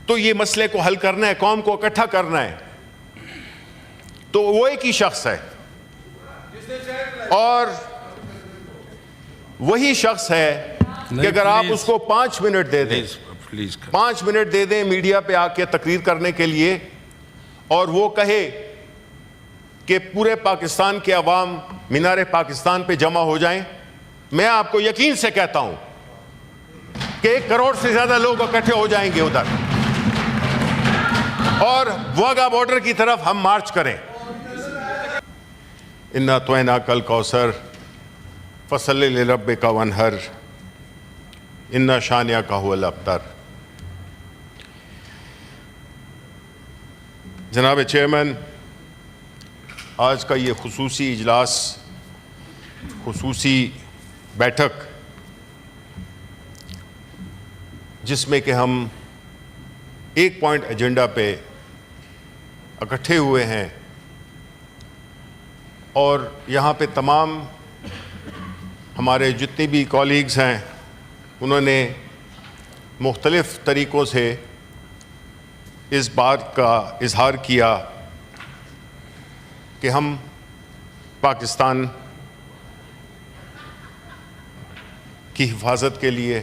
تو یہ مسئلے کو حل کرنا ہے, قوم کو اکٹھا کرنا ہے, تو وہ ایک ہی شخص ہے, اور وہی شخص ہے کہ اگر آپ اس کو 5 منٹ دے دیں, 5 منٹ دے دیں میڈیا پہ آ کے تقریر کرنے کے لیے, اور وہ کہے کہ پورے پاکستان کے عوام مینار پاکستان پہ جمع ہو جائیں, میں آپ کو یقین سے کہتا ہوں کہ 1 کروڑ سے زیادہ لوگ اکٹھے ہو جائیں گے ادھر, اور واگا بارڈر کی طرف ہم مارچ کریں. اِنَّا أَعْطَيْنَاكَ الْكَوْثَرَ فَصَلِّ لِرَبِّكَ وَانْحَرْ إِنَّ شَانِئَكَ هُوَ الْأَبْتَرُ. جناب چیئرمین, آج کا یہ خصوصی اجلاس, خصوصی بیٹھک, جس میں کہ ہم ایک پوائنٹ ایجنڈا پہ اکٹھے ہوئے ہیں, اور یہاں پہ تمام ہمارے جتنی بھی کولیگز ہیں انہوں نے مختلف طریقوں سے اس بات کا اظہار کیا کہ ہم پاکستان کی حفاظت کے لیے,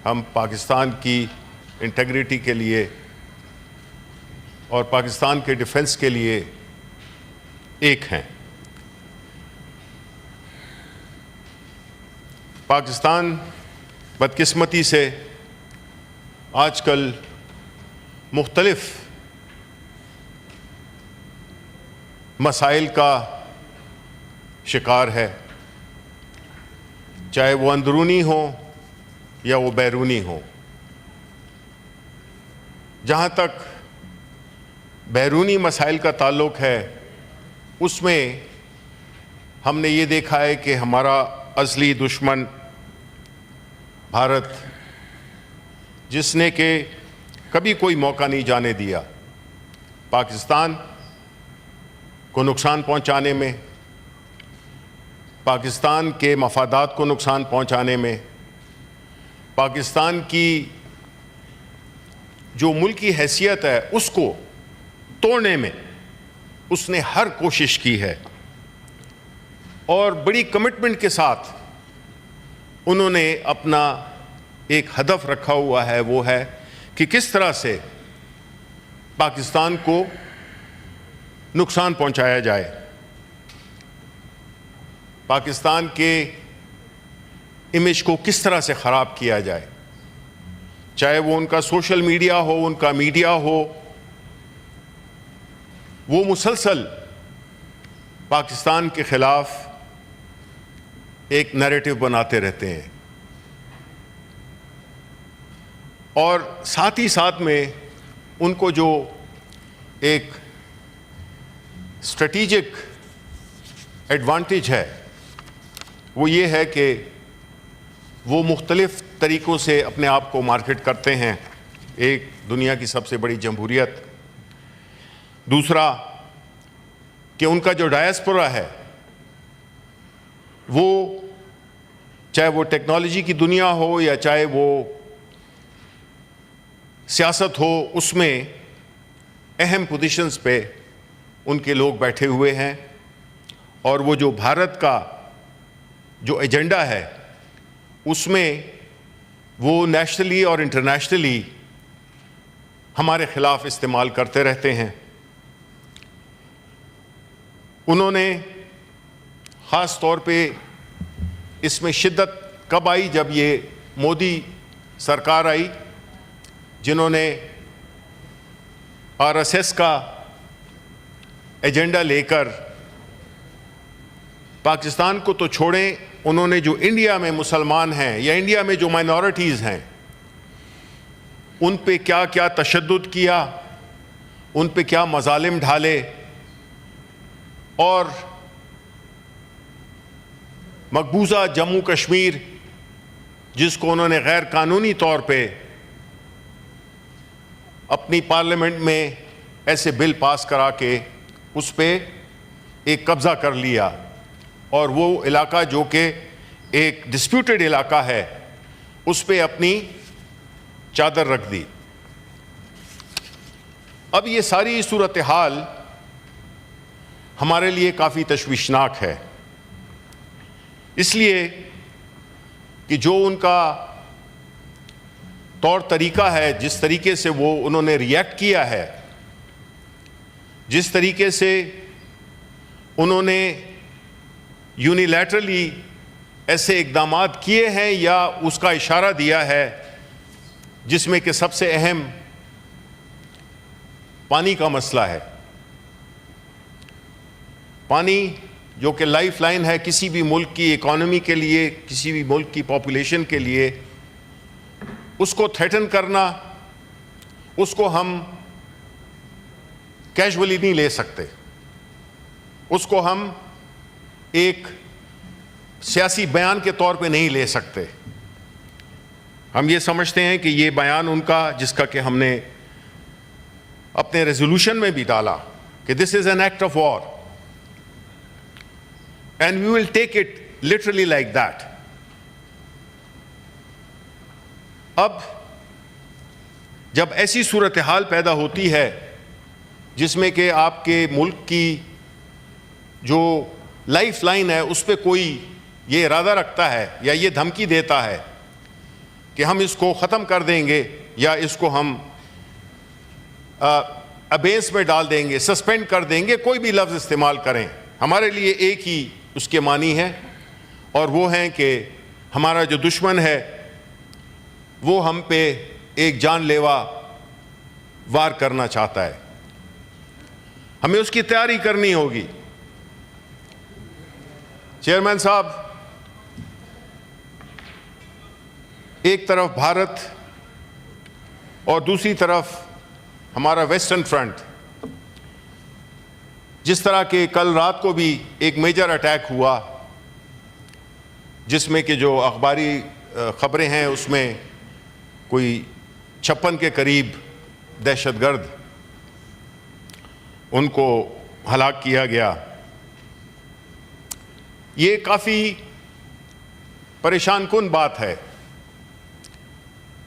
ہم پاکستان کی انٹیگریٹی کے لیے اور پاکستان کے ڈیفنس کے لیے ایک ہیں. پاکستان بدقسمتی سے آج کل مختلف مسائل کا شکار ہے, چاہے وہ اندرونی ہوں یا وہ بیرونی ہوں. جہاں تک بیرونی مسائل کا تعلق ہے, اس میں ہم نے یہ دیکھا ہے کہ ہمارا اصلی دشمن بھارت, جس نے کہ کبھی کوئی موقع نہیں جانے دیا پاکستان کو نقصان پہنچانے میں, پاکستان کے مفادات کو نقصان پہنچانے میں, پاکستان کی جو ملکی حیثیت ہے اس کو توڑنے میں اس نے ہر کوشش کی ہے, اور بڑی کمٹمنٹ کے ساتھ انہوں نے اپنا ایک ہدف رکھا ہوا ہے, وہ ہے کہ کس طرح سے پاکستان کو نقصان پہنچایا جائے, پاکستان کے امیج کو کس طرح سے خراب کیا جائے, چاہے وہ ان کا سوشل میڈیا ہو, ان کا میڈیا ہو, وہ مسلسل پاکستان کے خلاف ایک نیریٹو بناتے رہتے ہیں, اور ساتھ ہی ساتھ میں ان کو جو ایک اسٹریٹجک ایڈوانٹیج ہے وہ یہ ہے کہ وہ مختلف طریقوں سے اپنے آپ کو مارکیٹ کرتے ہیں. ایک دنیا کی سب سے بڑی جمہوریت, دوسرا کہ ان کا جو ڈائسپورا ہے وہ چاہے وہ ٹیکنالوجی کی دنیا ہو یا چاہے وہ سیاست ہو, اس میں اہم پوزیشنز پہ ان کے لوگ بیٹھے ہوئے ہیں, اور وہ جو بھارت کا جو ایجنڈا ہے اس میں وہ نیشنلی اور انٹرنیشنلی ہمارے خلاف استعمال کرتے رہتے ہیں. انہوں نے خاص طور پہ اس میں شدت کب آئی, جب یہ مودی سرکار آئی, جنہوں نے RSS کا ایجنڈا لے کر پاکستان کو تو چھوڑیں, انہوں نے جو انڈیا میں مسلمان ہیں یا انڈیا میں جو مائنورٹیز ہیں ان پہ کیا کیا تشدد کیا, ان پہ کیا مظالم ڈھالے, اور مقبوضہ جموں کشمیر جس کو انہوں نے غیر قانونی طور پہ اپنی پارلیمنٹ میں ایسے بل پاس کرا کے اس پہ ایک قبضہ کر لیا, اور وہ علاقہ جو کہ ایک ڈسپیوٹڈ علاقہ ہے اس پہ اپنی چادر رکھ دی. اب یہ ساری صورتحال ہمارے لیے کافی تشویشناک ہے، اس لیے کہ جو ان کا طور طریقہ ہے، جس طریقے سے انہوں نے ریئیکٹ کیا ہے، جس طریقے سے انہوں نے یونیلیٹرلی ایسے اقدامات کیے ہیں یا اس کا اشارہ دیا ہے، جس میں کہ سب سے اہم پانی کا مسئلہ ہے۔ پانی جو کہ لائف لائن ہے کسی بھی ملک کی اکانومی کے لیے، کسی بھی ملک کی پاپولیشن کے لیے، اس کو تھریٹن کرنا، اس کو ہم کیجولی نہیں لے سکتے، اس کو ہم ایک سیاسی بیان کے طور پہ نہیں لے سکتے۔ ہم یہ سمجھتے ہیں کہ یہ بیان ان کا، جس کا کہ ہم نے اپنے ریزولوشن میں بھی ڈالا کہ this is an act of war and we will take it literally like that. اب جب ایسی صورتحال پیدا ہوتی ہے جس میں کہ آپ کے ملک کی جو لائف لائن ہے اس پہ کوئی یہ ارادہ رکھتا ہے یا یہ دھمکی دیتا ہے کہ ہم اس کو ختم کر دیں گے یا اس کو ہم ابیس میں ڈال دیں گے، سسپینڈ کر دیں گے، کوئی بھی لفظ استعمال کریں، ہمارے لیے ایک ہی اس کے معنی ہے، اور وہ ہیں کہ ہمارا جو دشمن ہے وہ ہم پہ ایک جان لیوا وار کرنا چاہتا ہے، ہمیں اس کی تیاری کرنی ہوگی۔ چیئرمین صاحب، ایک طرف بھارت اور دوسری طرف ہمارا ویسٹرن فرنٹ، جس طرح کہ کل رات کو بھی ایک میجر اٹیک ہوا جس میں کہ جو اخباری خبریں ہیں اس میں کوئی 56 کے قریب دہشت گرد ان کو ہلاک کیا گیا، یہ کافی پریشان کن بات ہے،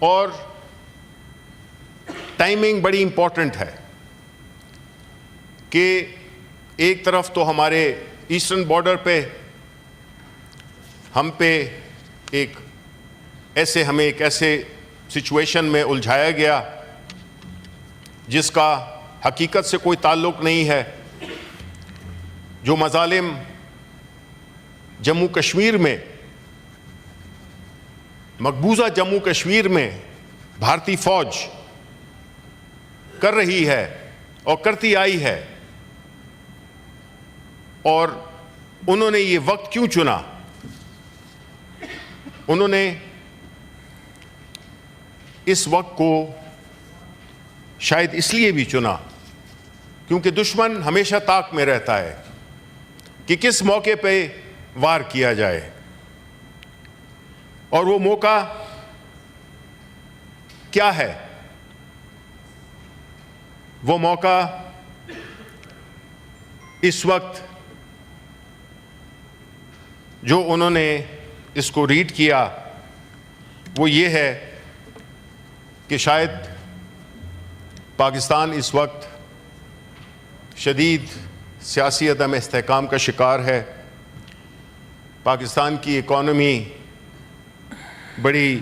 اور ٹائمنگ بڑی امپورٹنٹ ہے کہ ایک طرف تو ہمارے ایسٹرن بارڈر پہ ہم پہ ہمیں ایک ایسے سچویشن میں الجھایا گیا جس کا حقیقت سے کوئی تعلق نہیں ہے، جو مظالم جموں کشمیر میں، مقبوضہ جموں کشمیر میں بھارتی فوج کر رہی ہے اور کرتی آئی ہے، اور انہوں نے یہ وقت کیوں چنا؟ انہوں نے اس وقت کو شاید اس لیے بھی چنا کیونکہ دشمن ہمیشہ طاق میں رہتا ہے کہ کس موقع پہ وار کیا جائے، اور وہ موقع کیا ہے؟ وہ موقع اس وقت جو انہوں نے اس کو ریڈ کیا وہ یہ ہے کہ شاید پاکستان اس وقت شدید سیاسی عدم استحکام کا شکار ہے، پاکستان کی اکانومی بڑی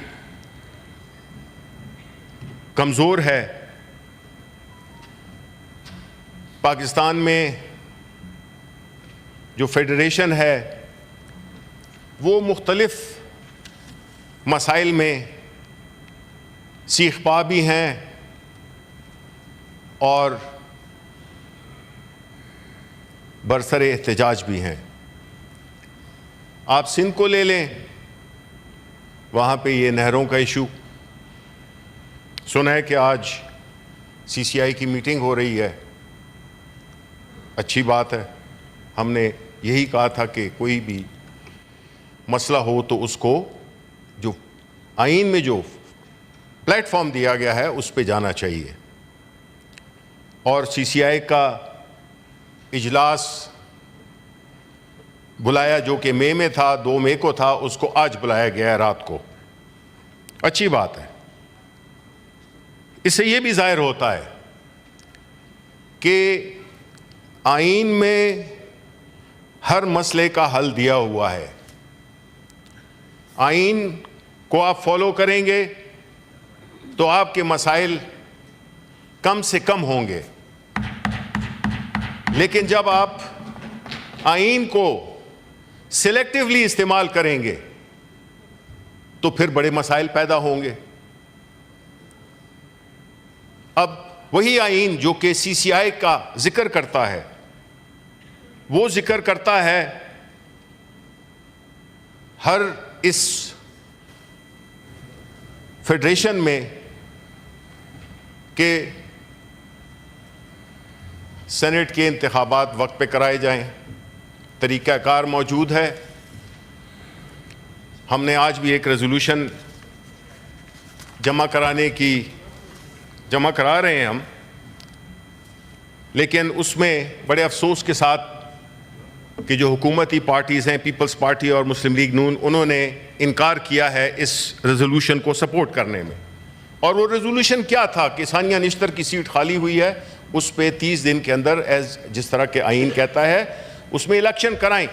کمزور ہے، پاکستان میں جو فیڈریشن ہے وہ مختلف مسائل میں سیخ پا بھی ہیں اور برسر احتجاج بھی ہیں۔ آپ سندھ کو لے لیں، وہاں پہ یہ نہروں کا ایشو، سنا ہے کہ آج سی سی آئی کی میٹنگ ہو رہی ہے، اچھی بات ہے۔ ہم نے یہی کہا تھا کہ کوئی بھی مسئلہ ہو تو اس کو جو آئین میں جو پلیٹ فارم دیا گیا ہے اس پہ جانا چاہیے، اور سی سی آئی کا اجلاس بلایا جو کہ مئی میں تھا، 2 مئی کو تھا، اس کو آج بلایا گیا ہے رات کو، اچھی بات ہے۔ اس سے یہ بھی ظاہر ہوتا ہے کہ آئین میں ہر مسئلے کا حل دیا ہوا ہے. آئین کو آپ فالو کریں گے تو آپ کے مسائل کم سے کم ہوں گے. لیکن جب آپ آئین کو سلیکٹیولی استعمال کریں گے تو پھر بڑے مسائل پیدا ہوں گے. اب وہی آئین جو کہ سی سی آئی کا ذکر کرتا ہے، وہ ذکر کرتا ہے ہر اس فیڈریشن میں کہ سینٹ کے انتخابات وقت پہ کرائے جائیں. طریقہ کار موجود ہے. ہم نے آج بھی ایک ریزولوشن جمع کرا رہے ہیں ہم، لیکن اس میں بڑے افسوس کے ساتھ کہ جو حکومتی پارٹیز ہیں، پیپلز پارٹی اور مسلم لیگ نون، انہوں نے انکار کیا ہے اس ریزولوشن کو سپورٹ کرنے میں. اور وہ ریزولوشن کیا تھا کہ ثانیہ نشتر کی سیٹ خالی ہوئی ہے، اس پہ 30 دن کے اندر جس طرح کے آئین کہتا ہے اس میں الیکشن کرائیں.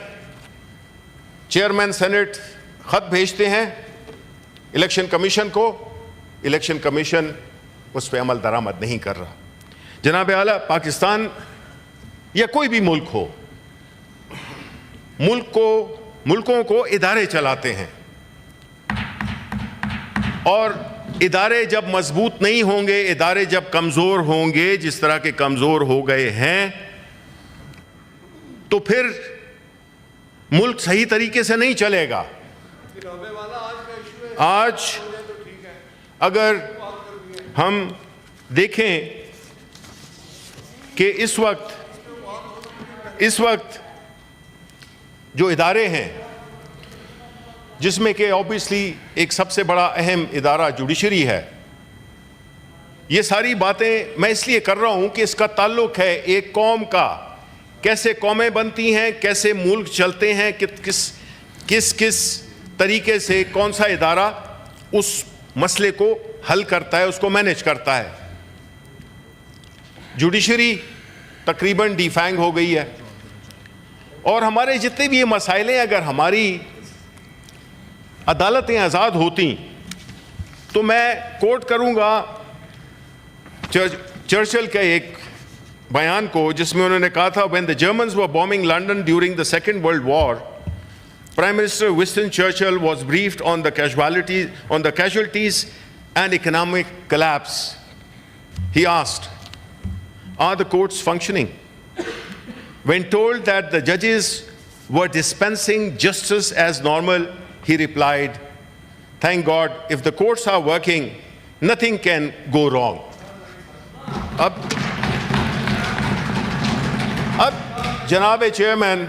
چیئرمین سینٹ خط بھیجتے ہیں الیکشن کمیشن کو، الیکشن کمیشن اس پہ عمل درآمد نہیں کر رہا. جناب اعلیٰ، پاکستان یا کوئی بھی ملک ہو، ملکوں کو ادارے چلاتے ہیں، اور ادارے جب مضبوط نہیں ہوں گے، ادارے جب کمزور ہوں گے جس طرح کے کمزور ہو گئے ہیں، تو پھر ملک صحیح طریقے سے نہیں چلے گا. آج اگر ہم دیکھیں کہ اس وقت جو ادارے ہیں، جس میں کہ اوبیسلی ایک سب سے بڑا اہم ادارہ جوڈیشری ہے، یہ ساری باتیں میں اس لیے کر رہا ہوں کہ اس کا تعلق ہے ایک قوم کا، کیسے قومیں بنتی ہیں، کیسے ملک چلتے ہیں، کس طریقے سے کون سا ادارہ اس مسئلے کو حل کرتا ہے، اس کو مینیج کرتا ہے. جوڈیشری تقریباً ڈیفینگ ہو گئی ہے، اور ہمارے جتنے بھی یہ مسائل ہیں، اگر ہماری عدالتیں آزاد ہوتی تو میں کوٹ کروں گا چرچل کے ایک بیان کو، جس میں انہوں نے کہا تھا when the Germans were bombing London during the Second World War, Prime Minister Winston Churchill was briefed on the casualties and economic collapse. He asked, "Are the courts functioning?" When told that the judges were dispensing justice as normal, he replied, "Thank God, if the courts are working, nothing can go wrong." اب جناب chairman,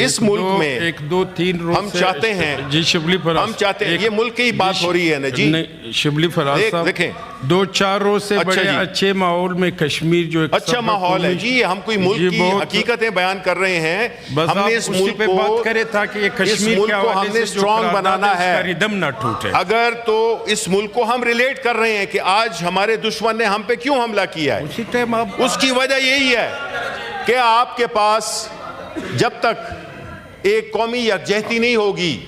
اس ملک میں ایک دو تین روز ہم چاہتے ہیں، جی شبلی فراز، ہم چاہتے ہیں، یہ ملک کی بات ہو رہی ہے نا جی، شبلی فراز صاحب، دیکھیں 2-4 روز سے بڑے اچھے ماحول میں کشمیر جو اچھا ماحول ہے جی، ہم کوئی ملک کی حقیقتیں بیان کر رہے ہیں. ہم نے اس ملک پہ بات کرے تھا کہ یہ کشمیر کے ہم نے اسٹرانگ بنانا ہے، ردم نہ ٹوٹے. اگر تو اس ملک کو ہم ریلیٹ کر رہے ہیں کہ آج ہمارے دشمن نے ہم پہ کیوں حملہ کیا ہے، اسی ٹائم اس کی وجہ یہی ہے کہ آپ کے پاس جب تک ایک قومی یکجہتی نہیں ہوگی،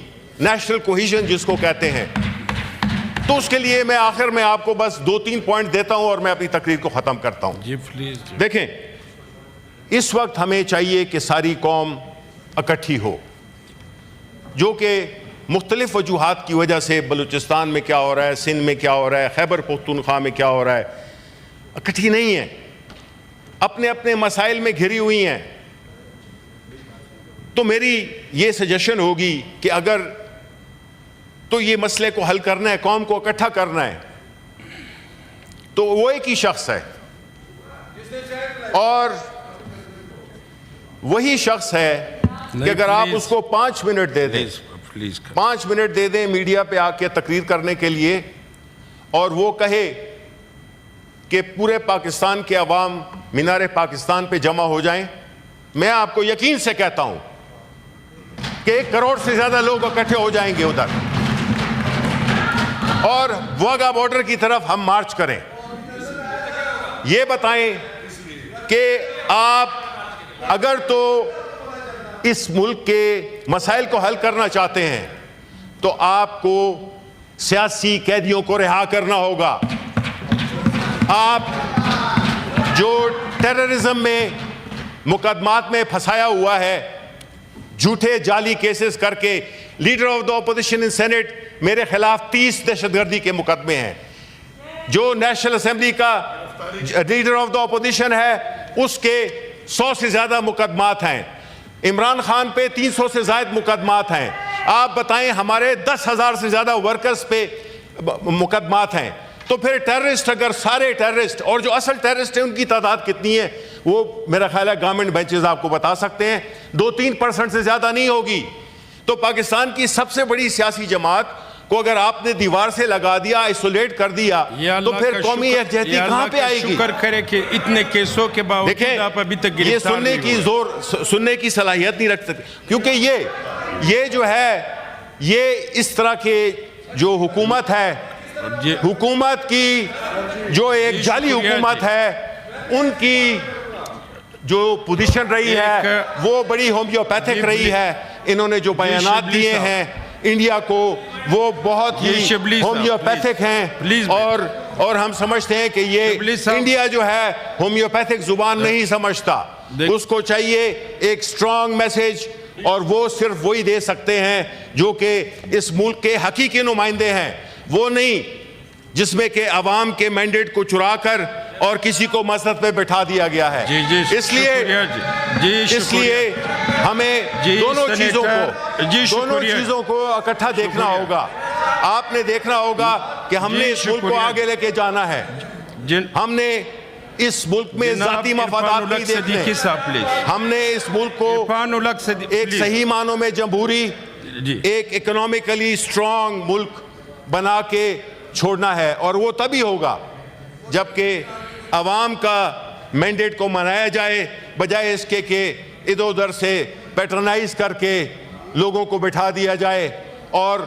نیشنل کوہیژن جس کو کہتے ہیں، تو اس کے لیے میں آخر میں آپ کو بس 2-3 پوائنٹ دیتا ہوں اور میں اپنی تقریر کو ختم کرتا ہوں. جی پلیز. دیکھیں، اس وقت ہمیں چاہیے کہ ساری قوم اکٹھی ہو، جو کہ مختلف وجوہات کی وجہ سے بلوچستان میں کیا ہو رہا ہے، سندھ میں کیا ہو رہا ہے، خیبر پختونخوا میں کیا ہو رہا ہے، اکٹھی نہیں ہے، اپنے اپنے مسائل میں گھری ہوئی ہیں. تو میری یہ سجیشن ہوگی کہ اگر تو یہ مسئلے کو حل کرنا ہے، قوم کو اکٹھا کرنا ہے، تو وہ ایک ہی شخص ہے، اور وہی شخص ہے کہ اگر آپ اس کو 5 منٹ دے دیں، 5 منٹ دے دیں میڈیا پہ آ کے تقریر کرنے کے لیے، اور وہ کہے کہ پورے پاکستان کے عوام مینار پاکستان پہ جمع ہو جائیں، میں آپ کو یقین سے کہتا ہوں کہ 1 کروڑ سے زیادہ لوگ اکٹھے ہو جائیں گے ادھر، اور واگا بارڈر کی طرف ہم مارچ کریں. یہ بتائیں کہ آپ اگر تو اس ملک کے مسائل کو حل کرنا چاہتے ہیں تو آپ کو سیاسی قیدیوں کو رہا کرنا ہوگا. آپ جو ٹیررزم میں مقدمات میں پھنسایا ہوا ہے, جھوٹے جعلی کیسز کر کے, leader of the opposition in Senate میرے خلاف 30 دہشت گردی کے مقدمے ہیں. جو نیشنل اسمبلی کا لیڈر آف دا اپوزیشن ہے اس کے 100 سے زیادہ مقدمات ہیں. عمران خان پہ 300 سے زائد مقدمات ہیں. آپ بتائیں ہمارے 10,000 سے زیادہ ورکرز پہ مقدمات ہیں. تو پھر ٹیررسٹ, اگر سارے ٹیررسٹ, اور جو اصل ٹیررسٹ ہیں ان کی تعداد کتنی ہے وہ میرا خیال ہے گورنمنٹ بینچز آپ کو بتا سکتے ہیں, 2-3% سے زیادہ نہیں ہوگی. تو پاکستان کی سب سے بڑی سیاسی جماعت کو اگر آپ نے دیوار سے لگا دیا, آئسولیٹ کر دیا, تو پھر قومی یکجہتی کہاں پہ آئے گی؟ شکر کرے کہ اتنے کیسوں کے باوجود آپ ابھی تک یہ گرفتار سننے کی سننے کی صلاحیت نہیں رکھ سکتے, کیونکہ یہ جو ہے, یہ اس طرح کے جو حکومت ہے, حکومت کی جو ایک جعلی حکومت ہے, ان کی جو پوزیشن رہی ہے وہ بڑی ہومیوپیتھک رہی ہے. انہوں نے جو بیانات دیے ہیں انڈیا کو وہ بہت ہی ہومیوپیتھک ہیں, اور ہم سمجھتے ہیں کہ یہ انڈیا جو ہے ہومیوپیتھک زبان نہیں سمجھتا. اس کو چاہیے ایک سٹرونگ میسج, اور وہ صرف وہی دے سکتے ہیں جو کہ اس ملک کے حقیقی نمائندے ہیں, وہ نہیں جس میں کہ عوام کے مینڈیٹ کو چرا کر اور کسی کو مسند پہ بٹھا دیا گیا ہے. اس لیے ہمیں دونوں چیزوں کو اکٹھا دیکھنا ہوگا. آپ نے دیکھنا ہوگا کہ ہم نے اس ملک کو آگے لے کے جانا ہے. ہم نے اس ملک میں ذاتی مفادات نہیں دیکھنے. ہم نے اس ملک کو ایک صحیح معنوں میں جمہوری, ایک اکنامکلی سٹرونگ ملک بنا کے چھوڑنا ہے, اور وہ تبھی ہوگا جبکہ عوام کا مینڈیٹ کو منایا جائے, بجائے اس کے کہ ادھر ادھر سے پیٹرنائز کر کے لوگوں کو بٹھا دیا جائے اور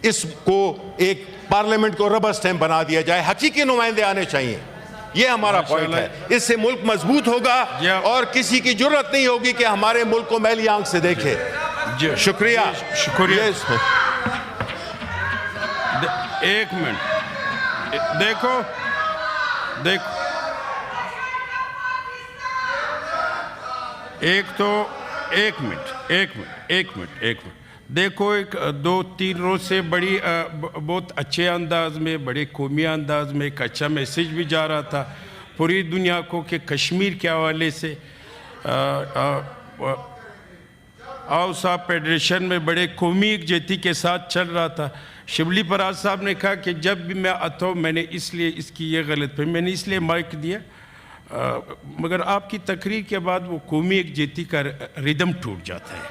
اس کو ایک پارلیمنٹ کو ربر سٹیمپ بنا دیا جائے. حقیقی نمائندے آنے چاہیے, یہ ہمارا پوائنٹ ہے. اس سے ملک مضبوط ہوگا اور کسی کی جرت نہیں ہوگی کہ ہمارے ملک کو میلی آنکھ سے دیکھے. شکریہ. ایک منٹ دیکھو ایک منٹ دیکھو, 2-3 روز سے بڑی بہت اچھے انداز میں, بڑے قومی انداز میں ایک اچھا میسیج بھی جا رہا تھا پوری دنیا کو کہ کشمیر کے حوالے سے آؤسا فیڈریشن میں بڑے قومی یکجہتی کے ساتھ چل رہا تھا. شبلی پراز صاحب نے کہا کہ جب بھی میں آتا ہوں میں نے اس لیے اس کی یہ غلط فہمی, میں نے اس لیے مائک دیا, مگر آپ کی تقریر کے بعد وہ قومی یکجہتی کا ریدم ٹوٹ جاتا ہے.